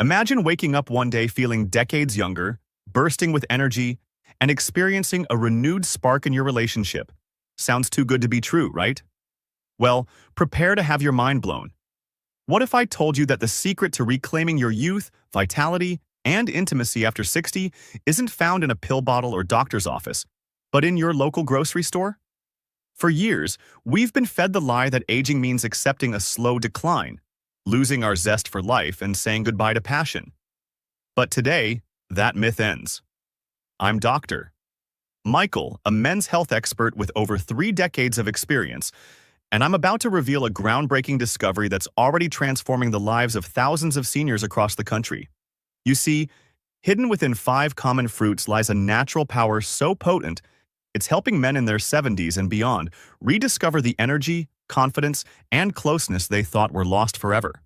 Imagine waking up one day feeling decades younger, bursting with energy, and experiencing a renewed spark in your relationship. Sounds too good to be true, right? Well, prepare to have your mind blown. What if I told you that the secret to reclaiming your youth, vitality, and intimacy after 60 isn't found in a pill bottle or doctor's office, but in your local grocery store? For years, we've been fed the lie that aging means accepting a slow decline, losing our zest for life and saying goodbye to passion. But today, that myth ends. I'm Dr. Michael, a men's health expert with over 3 decades of experience, and I'm about to reveal a groundbreaking discovery that's already transforming the lives of thousands of seniors across the country. You see, hidden within 5 common fruits lies a natural power so potent, it's helping men in their 70s and beyond rediscover the energy, confidence, and closeness they thought were lost forever.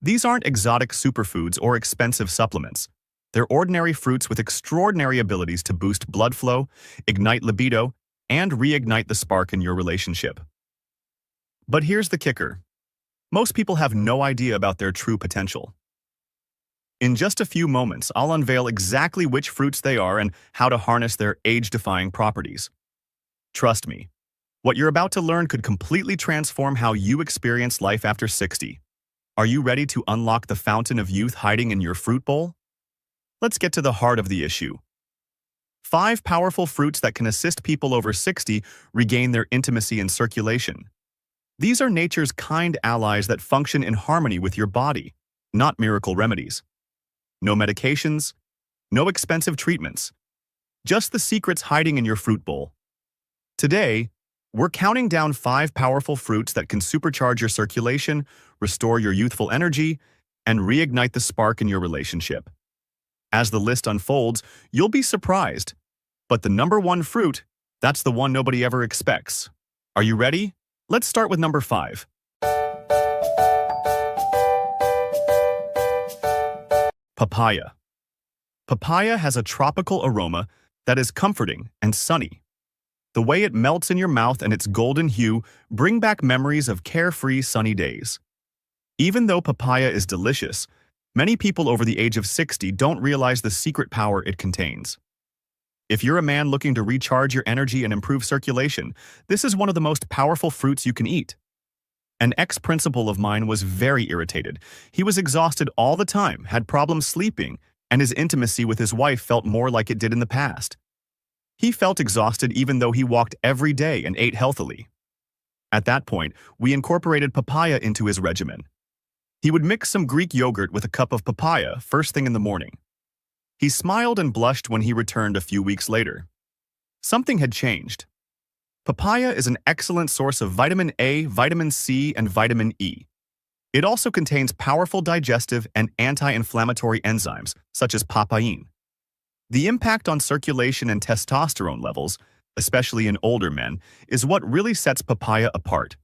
These aren't exotic superfoods or expensive supplements. They're ordinary fruits with extraordinary abilities to boost blood flow, ignite libido, and reignite the spark in your relationship. But here's the kicker. Most people have no idea about their true potential. In just a few moments, I'll unveil exactly which fruits they are and how to harness their age-defying properties. Trust me, what you're about to learn could completely transform how you experience life after 60. Are you ready to unlock the fountain of youth hiding in your fruit bowl? Let's get to the heart of the issue. 5 powerful fruits that can assist people over 60 regain their intimacy and circulation. These are nature's kind allies that function in harmony with your body, not miracle remedies. No medications, no expensive treatments, just the secrets hiding in your fruit bowl. Today, we're counting down 5 powerful fruits that can supercharge your circulation, restore your youthful energy, and reignite the spark in your relationship. As the list unfolds, you'll be surprised. But the number 1 fruit, that's the one nobody ever expects. Are you ready? Let's start with number 5. Papaya. Papaya has a tropical aroma that is comforting and sunny. The way it melts in your mouth and its golden hue bring back memories of carefree sunny days. Even though papaya is delicious, many people over the age of 60 don't realize the secret power it contains. If you're a man looking to recharge your energy and improve circulation, this is one of the most powerful fruits you can eat. An ex-principal of mine was very irritated. He was exhausted all the time, had problems sleeping, and his intimacy with his wife felt more like it did in the past. He felt exhausted even though he walked every day and ate healthily. At that point, we incorporated papaya into his regimen. He would mix some Greek yogurt with a cup of papaya first thing in the morning. He smiled and blushed when he returned a few weeks later. Something had changed. Papaya is an excellent source of vitamin A, vitamin C, and vitamin E. It also contains powerful digestive and anti-inflammatory enzymes, such as papain. The impact on circulation and testosterone levels, especially in older men, is what really sets papaya apart.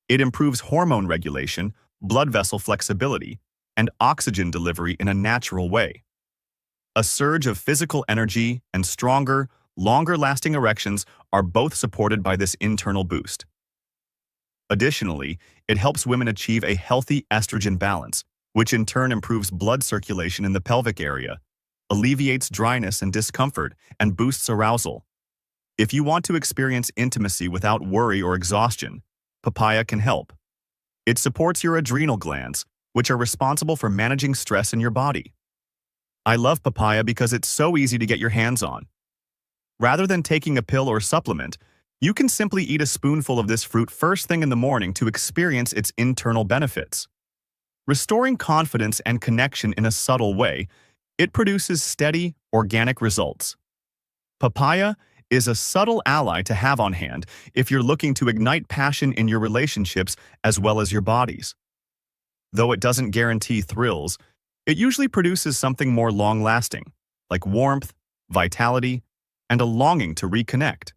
It improves hormone regulation, blood vessel flexibility, and oxygen delivery in a natural way. A surge of physical energy and stronger, longer-lasting erections are both supported by this internal boost. Additionally, it helps women achieve a healthy estrogen balance, which in turn improves blood circulation in the pelvic area, alleviates dryness and discomfort, and boosts arousal. If you want to experience intimacy without worry or exhaustion, papaya can help. It supports your adrenal glands, which are responsible for managing stress in your body. I love papaya because it's so easy to get your hands on. Rather than taking a pill or supplement, you can simply eat a spoonful of this fruit first thing in the morning to experience its internal benefits. Restoring confidence and connection in a subtle way, it produces steady, organic results. Papaya is a subtle ally to have on hand if you're looking to ignite passion in your relationships as well as your bodies. Though it doesn't guarantee thrills, it usually produces something more long-lasting, like warmth, vitality, and a longing to reconnect.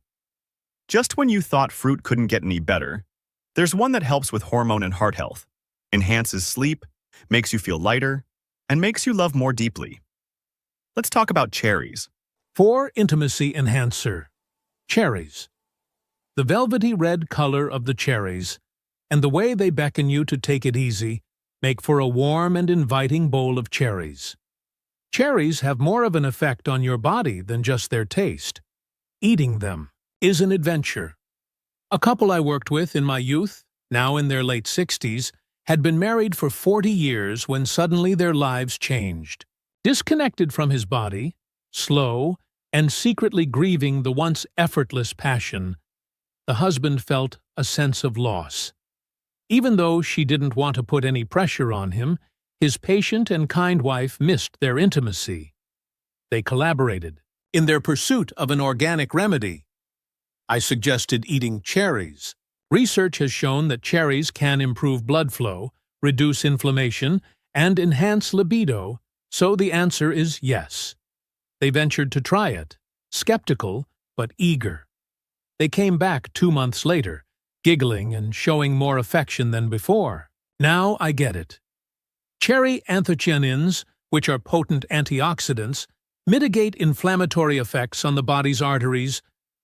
Just when you thought fruit couldn't get any better, there's one that helps with hormone and heart health, enhances sleep, makes you feel lighter, and makes you love more deeply. Let's talk about cherries. 4 Intimacy Enhancer. Cherries. The velvety red color of the cherries, and the way they beckon you to take it easy, make for a warm and inviting bowl of cherries. Cherries have more of an effect on your body than just their taste. Eating them is an adventure. A couple I worked with in my youth, now in their late 60s, had been married for 40 years when suddenly their lives changed. Disconnected from his body, slow, and secretly grieving the once effortless passion, the husband felt a sense of loss. Even though she didn't want to put any pressure on him, his patient and kind wife missed their intimacy. They collaborated in their pursuit of an organic remedy. I suggested eating cherries. Research has shown that cherries can improve blood flow, reduce inflammation, and enhance libido, so the answer is yes. They ventured to try it, skeptical but eager. They came back 2 months later, giggling and showing more affection than before. Now I get it. Cherry anthocyanins, which are potent antioxidants, mitigate inflammatory effects on the body's arteries,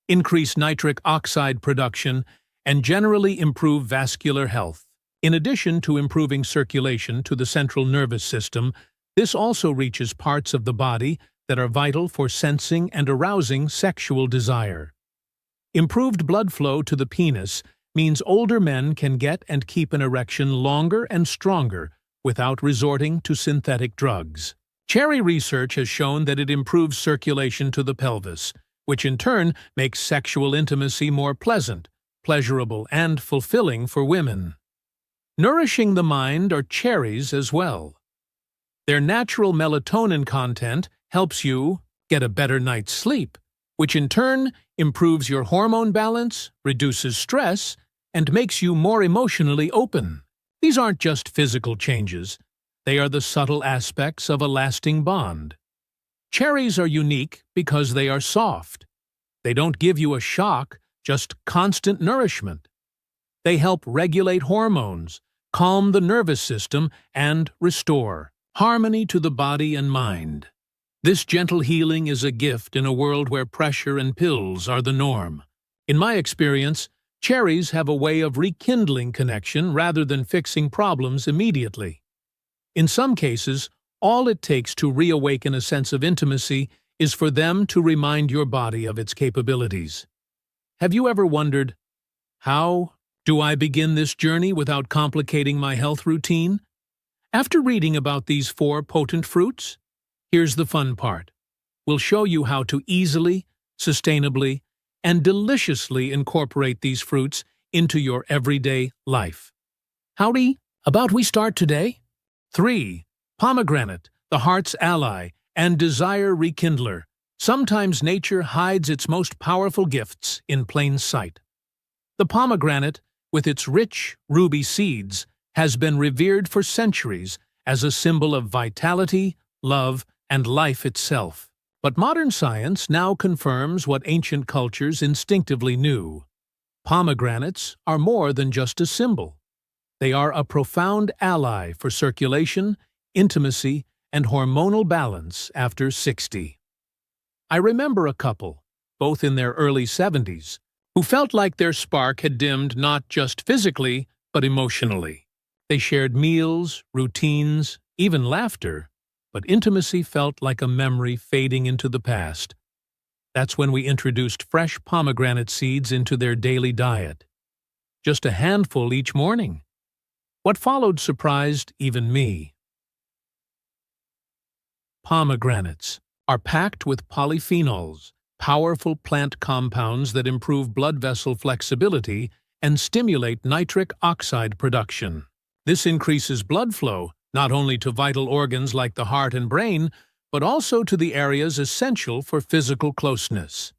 increase nitric oxide production, and generally improve vascular health. In addition to improving circulation to the central nervous system, this also reaches parts of the body that are vital for sensing and arousing sexual desire. Improved blood flow to the penis means older men can get and keep an erection longer and stronger without resorting to synthetic drugs. Cherry research has shown that it improves circulation to the pelvis, which in turn makes sexual intimacy more pleasant, pleasurable, and fulfilling for women. Nourishing the mind are cherries as well. Their natural melatonin content helps you get a better night's sleep, which in turn improves your hormone balance, reduces stress, and makes you more emotionally open. These aren't just physical changes. They are the subtle aspects of a lasting bond. Cherries are unique because they are soft. They don't give you a shock, just constant nourishment. They help regulate hormones, calm the nervous system, and restore harmony to the body and mind. This gentle healing is a gift in a world where pressure and pills are the norm. In my experience, cherries have a way of rekindling connection rather than fixing problems immediately. In some cases, all it takes to reawaken a sense of intimacy is for them to remind your body of its capabilities. Have you ever wondered, how do I begin this journey without complicating my health routine? After reading about these 4 potent fruits, here's the fun part. We'll show you how to easily, sustainably, and deliciously incorporate these fruits into your everyday life. Howdy, about we start today? 3. Pomegranate, the heart's ally and desire rekindler. Sometimes nature hides its most powerful gifts in plain sight. The pomegranate, with its rich, ruby seeds, has been revered for centuries as a symbol of vitality, love, and life itself. But modern science now confirms what ancient cultures instinctively knew. Pomegranates are more than just a symbol. They are a profound ally for circulation, intimacy, and hormonal balance after 60. I remember a couple, both in their early 70s, who felt like their spark had dimmed not just physically, but emotionally. They shared meals, routines, even laughter, but intimacy felt like a memory fading into the past. That's when we introduced fresh pomegranate seeds into their daily diet. Just a handful each morning. What followed surprised even me. Pomegranates are packed with polyphenols, powerful plant compounds that improve blood vessel flexibility and stimulate nitric oxide production. This increases blood flow, not only to vital organs like the heart and brain, but also to the areas essential for physical closeness.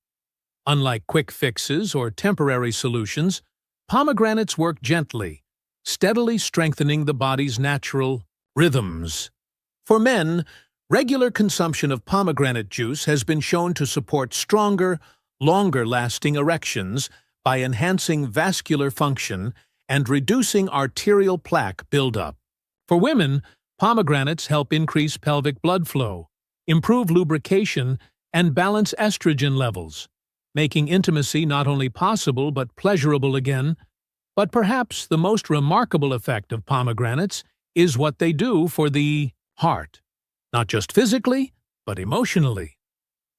Unlike quick fixes or temporary solutions, pomegranates work gently, steadily strengthening the body's natural rhythms. For men, regular consumption of pomegranate juice has been shown to support stronger, longer-lasting erections by enhancing vascular function and reducing arterial plaque buildup. For women, pomegranates help increase pelvic blood flow, improve lubrication, and balance estrogen levels, making intimacy not only possible but pleasurable again. But perhaps the most remarkable effect of pomegranates is what they do for the heart, not just physically, but emotionally.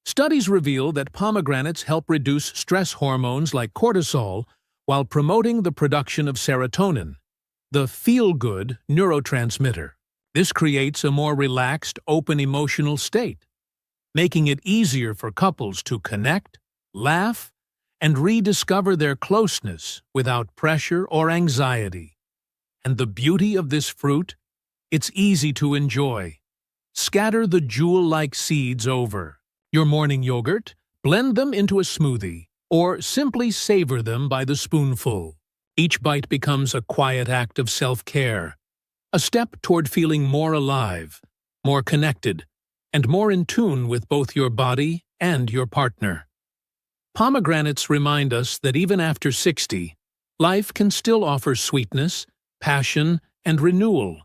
Studies reveal that pomegranates help reduce stress hormones like cortisol while promoting the production of serotonin, the feel-good neurotransmitter. This creates a more relaxed, open emotional state, making it easier for couples to connect, laugh, and rediscover their closeness without pressure or anxiety. And the beauty of this fruit? It's easy to enjoy. Scatter the jewel-like seeds over your morning yogurt, blend them into a smoothie, or simply savor them by the spoonful. Each bite becomes a quiet act of self-care, a step toward feeling more alive, more connected, and more in tune with both your body and your partner. Pomegranates remind us that even after 60, life can still offer sweetness, passion, and renewal,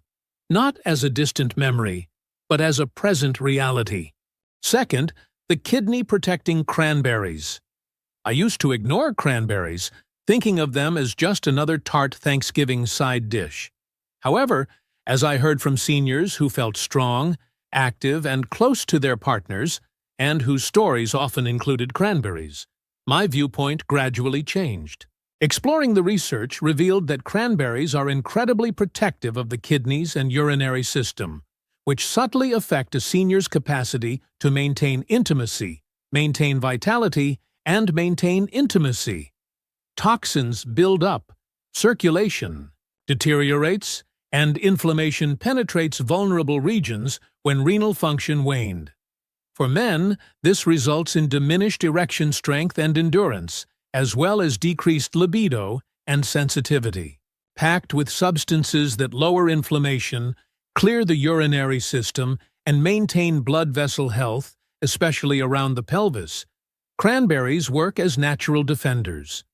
not as a distant memory, but as a present reality. Second, the kidney-protecting cranberries. I used to ignore cranberries, thinking of them as just another tart Thanksgiving side dish. However, as I heard from seniors who felt strong, active, and close to their partners, and whose stories often included cranberries, my viewpoint gradually changed. Exploring the research revealed that cranberries are incredibly protective of the kidneys and urinary system, which subtly affect a senior's capacity to maintain intimacy, maintain vitality, and maintain intimacy. Toxins build up, circulation deteriorates, and inflammation penetrates vulnerable regions when renal function waned. For men, this results in diminished erection strength and endurance, as well as decreased libido and sensitivity. Packed with substances that lower inflammation, clear the urinary system, and maintain blood vessel health, especially around the pelvis, cranberries work as natural defenders.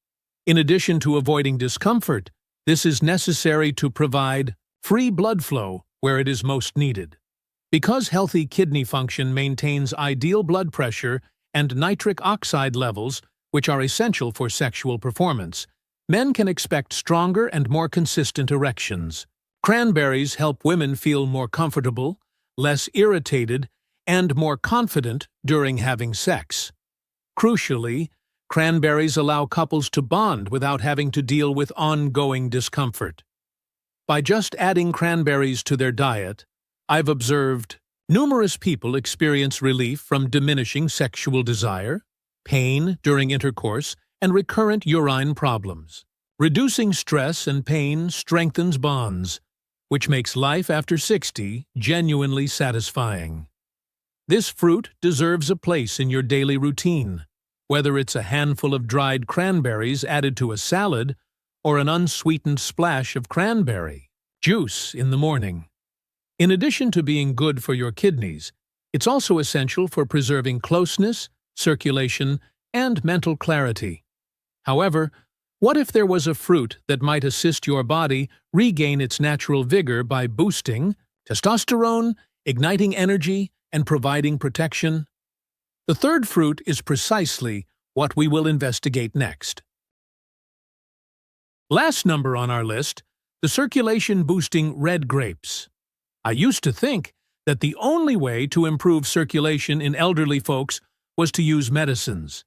In addition to avoiding discomfort, this is necessary to provide free blood flow where it is most needed. Because healthy kidney function maintains ideal blood pressure and nitric oxide levels, which are essential for sexual performance, men can expect stronger and more consistent erections. Cranberries help women feel more comfortable, less irritated, and more confident during having sex. Crucially, cranberries allow couples to bond without having to deal with ongoing discomfort. By just adding cranberries to their diet, I've observed numerous people experience relief from diminishing sexual desire, pain during intercourse, and recurrent urine problems. Reducing stress and pain strengthens bonds, which makes life after 60 genuinely satisfying. This fruit deserves a place in your daily routine, whether it's a handful of dried cranberries added to a salad or an unsweetened splash of cranberry juice in the morning. In addition to being good for your kidneys, it's also essential for preserving closeness, circulation, and mental clarity. However, what if there was a fruit that might assist your body regain its natural vigor by boosting testosterone, igniting energy, and providing protection? The third fruit is precisely what we will investigate next. Last number on our list, the circulation-boosting red grapes. I used to think that the only way to improve circulation in elderly folks was to use medicines.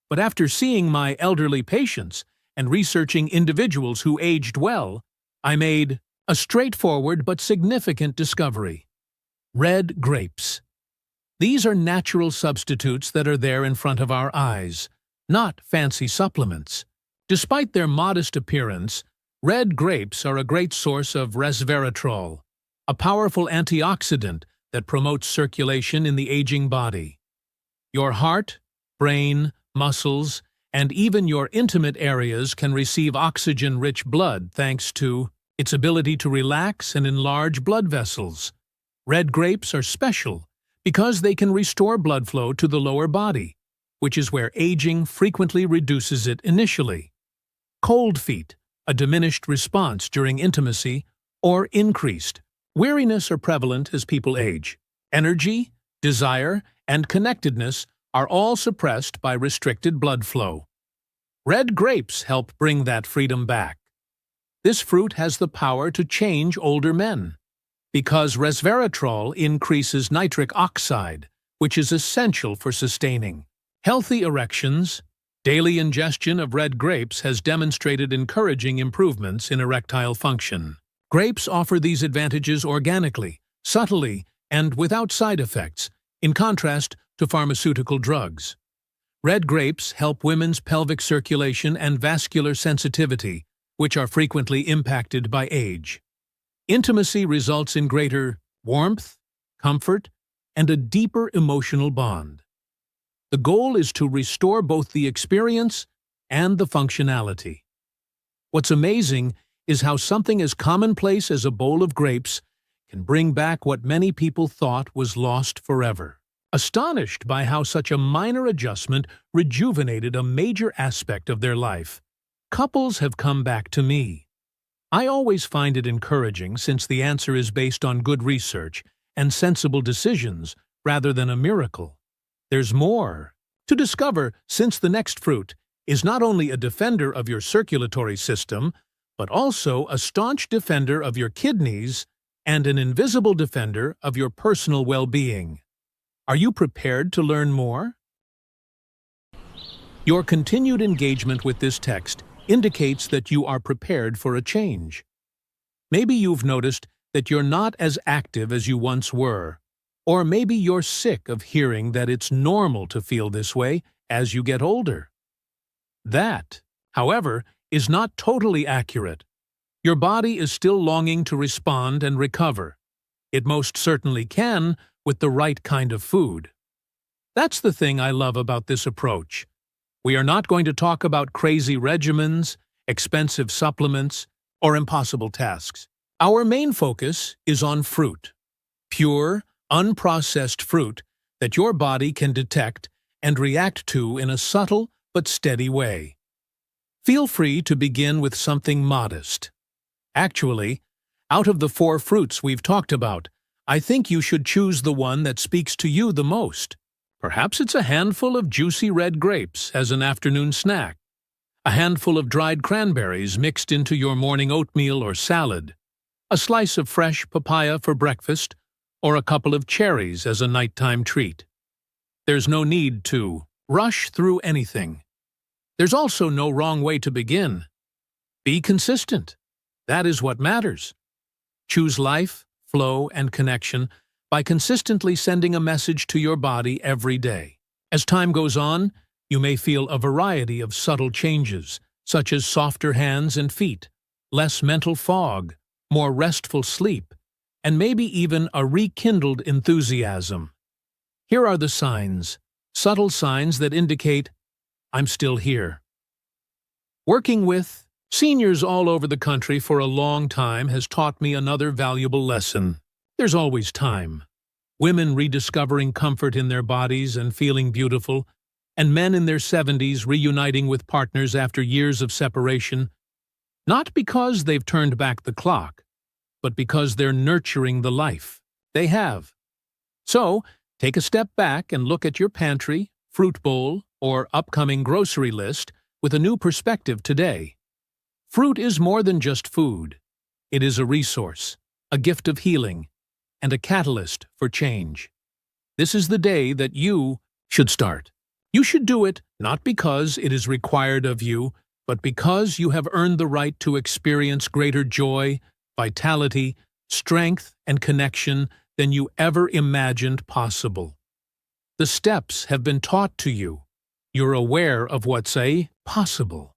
But after seeing my elderly patients and researching individuals who aged well, I made a straightforward but significant discovery. Red grapes. These are natural substitutes that are there in front of our eyes, not fancy supplements. Despite their modest appearance, red grapes are a great source of resveratrol, a powerful antioxidant that promotes circulation in the aging body. Your heart, brain, muscles, and even your intimate areas can receive oxygen-rich blood thanks to its ability to relax and enlarge blood vessels. Red grapes are special because they can restore blood flow to the lower body, which is where aging frequently reduces it initially. Cold feet, a diminished response during intimacy, or increased. Weariness are prevalent as people age. Energy, desire, and connectedness are all suppressed by restricted blood flow. Red grapes help bring that freedom back. This fruit has the power to change older men. Because resveratrol increases nitric oxide, which is essential for sustaining healthy erections. Daily ingestion of red grapes has demonstrated encouraging improvements in erectile function. Grapes offer these advantages organically, subtly, and without side effects, in contrast to pharmaceutical drugs. Red grapes help women's pelvic circulation and vascular sensitivity, which are frequently impacted by age. Intimacy results in greater warmth, comfort, and a deeper emotional bond. The goal is to restore both the experience and the functionality. What's amazing is how something as commonplace as a bowl of grapes can bring back what many people thought was lost forever. Astonished by how such a minor adjustment rejuvenated a major aspect of their life, couples have come back to me. I always find it encouraging since the answer is based on good research and sensible decisions rather than a miracle. There's more to discover, since the next fruit is not only a defender of your circulatory system, but also a staunch defender of your kidneys and an invisible defender of your personal well-being. Are you prepared to learn more? Your continued engagement with this text indicates that you are prepared for a change. Maybe you've noticed that you're not as active as you once were, or maybe you're sick of hearing that it's normal to feel this way as you get older. That, however, is not totally accurate. Your body is still longing to respond and recover. It most certainly can with the right kind of food. That's the thing I love about this approach. We are not going to talk about crazy regimens, expensive supplements, or impossible tasks. Our main focus is on fruit. Pure, unprocessed fruit that your body can detect and react to in a subtle but steady way. Feel free to begin with something modest. Actually, out of the 4 fruits we've talked about, I think you should choose the one that speaks to you the most. Perhaps it's a handful of juicy red grapes as an afternoon snack, a handful of dried cranberries mixed into your morning oatmeal or salad, a slice of fresh papaya for breakfast, or a couple of cherries as a nighttime treat. There's no need to rush through anything. There's also no wrong way to begin. Be consistent. That is what matters. Choose life, flow, and connection by consistently sending a message to your body every day. As time goes on, you may feel a variety of subtle changes, such as softer hands and feet, less mental fog, more restful sleep, and maybe even a rekindled enthusiasm. Here are the signs, subtle signs that indicate, I'm still here. Working with seniors all over the country for a long time has taught me another valuable lesson. There's always time. Women rediscovering comfort in their bodies and feeling beautiful, and men in their 70s reuniting with partners after years of separation, not because they've turned back the clock, but because they're nurturing the life they have. So, take a step back and look at your pantry, fruit bowl, or upcoming grocery list with a new perspective today. Fruit is more than just food. It is a resource, a gift of healing, and a catalyst for change. This is the day that you should start. You should do it not because it is required of you, but because you have earned the right to experience greater joy, vitality, strength, and connection than you ever imagined possible. The steps have been taught to you. You're aware of what's possible.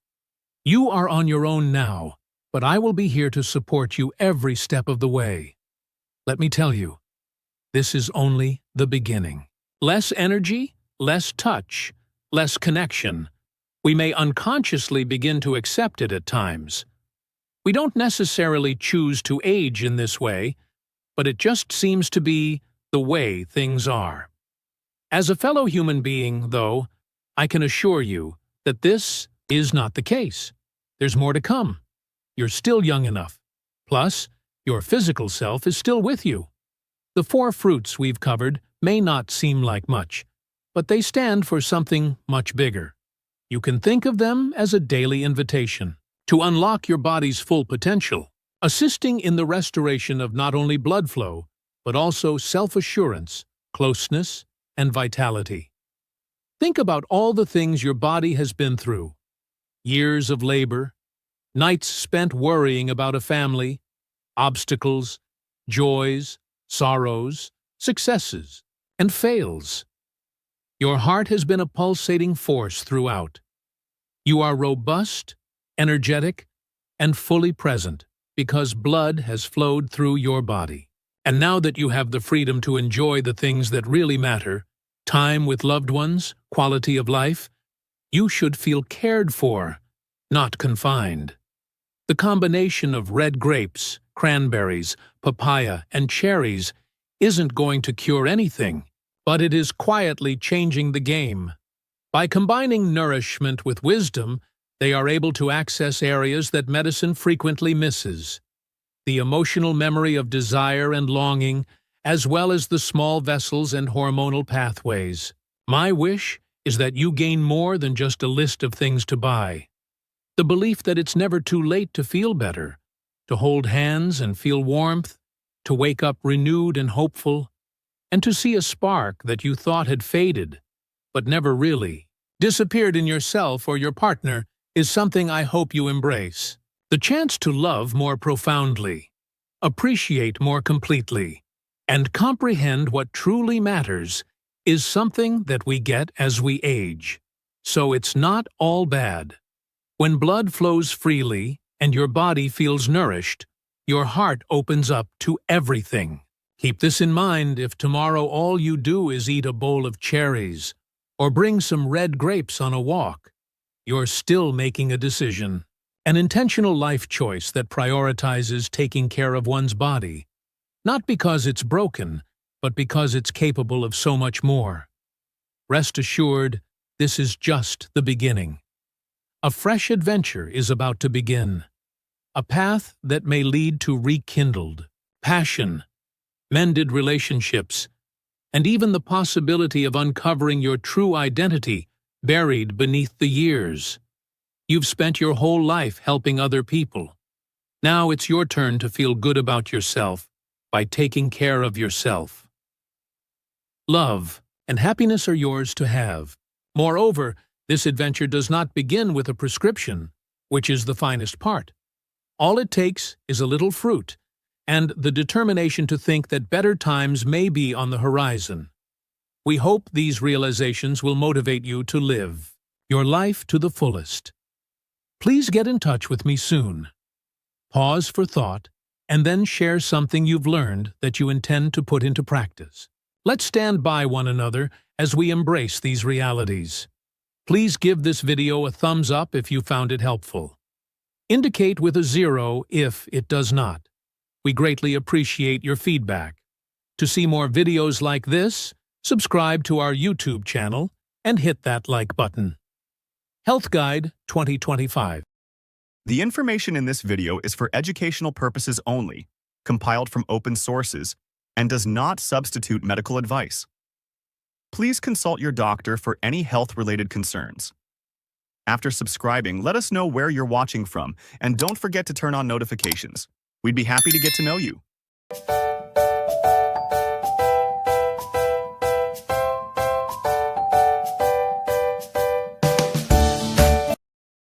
You are on your own now, but I will be here to support you every step of the way. Let me tell you, this is only the beginning. Less energy, less touch, less connection. We may unconsciously begin to accept it at times. We don't necessarily choose to age in this way, but it just seems to be the way things are. As a fellow human being, though, I can assure you that this is not the case. There's more to come. You're still young enough. Plus, your physical self is still with you. The 4 fruits we've covered may not seem like much, but they stand for something much bigger. You can think of them as a daily invitation to unlock your body's full potential, assisting in the restoration of not only blood flow, but also self-assurance, closeness, and vitality. Think about all the things your body has been through. Years of labor, nights spent worrying about a family, obstacles, joys, sorrows, successes, and fails. Your heart has been a pulsating force throughout. You are robust, energetic, and fully present because blood has flowed through your body. And now that you have the freedom to enjoy the things that really matter, time with loved ones, quality of life, you should feel cared for, not confined. The combination of red grapes, cranberries, papaya, and cherries isn't going to cure anything, but it is quietly changing the game. By combining nourishment with wisdom, they are able to access areas that medicine frequently misses. The emotional memory of desire and longing, as well as the small vessels and hormonal pathways. My wish is that you gain more than just a list of things to buy. The belief that it's never too late to feel better, to hold hands and feel warmth, to wake up renewed and hopeful, and to see a spark that you thought had faded, but never really disappeared in yourself or your partner, is something I hope you embrace. The chance to love more profoundly, appreciate more completely, and comprehend what truly matters is something that we get as we age. So it's not all bad. When blood flows freely and your body feels nourished, your heart opens up to everything. Keep this in mind if tomorrow all you do is eat a bowl of cherries or bring some red grapes on a walk. You're still making a decision, an intentional life choice that prioritizes taking care of one's body, not because it's broken, but because it's capable of so much more. Rest assured, this is just the beginning. A fresh adventure is about to begin, a path that may lead to rekindled passion, mended relationships, and even the possibility of uncovering your true identity buried beneath the years. You've spent your whole life helping other people. Now it's your turn to feel good about yourself by taking care of yourself. Love and happiness are yours to have. Moreover, this adventure does not begin with a prescription, which is the finest part. All it takes is a little fruit and the determination to think that better times may be on the horizon. We hope these realizations will motivate you to live your life to the fullest. Please get in touch with me soon. Pause for thought, and then share something you've learned that you intend to put into practice. Let's stand by one another as we embrace these realities. Please give this video a thumbs up if you found it helpful. Indicate with a 0 if it does not. We greatly appreciate your feedback. To see more videos like this, subscribe to our YouTube channel and hit that like button. Health Guide 2025. The information in this video is for educational purposes only, compiled from open sources, and does not substitute medical advice. Please consult your doctor for any health-related concerns. After subscribing, let us know where you're watching from, and don't forget to turn on notifications. We'd be happy to get to know you.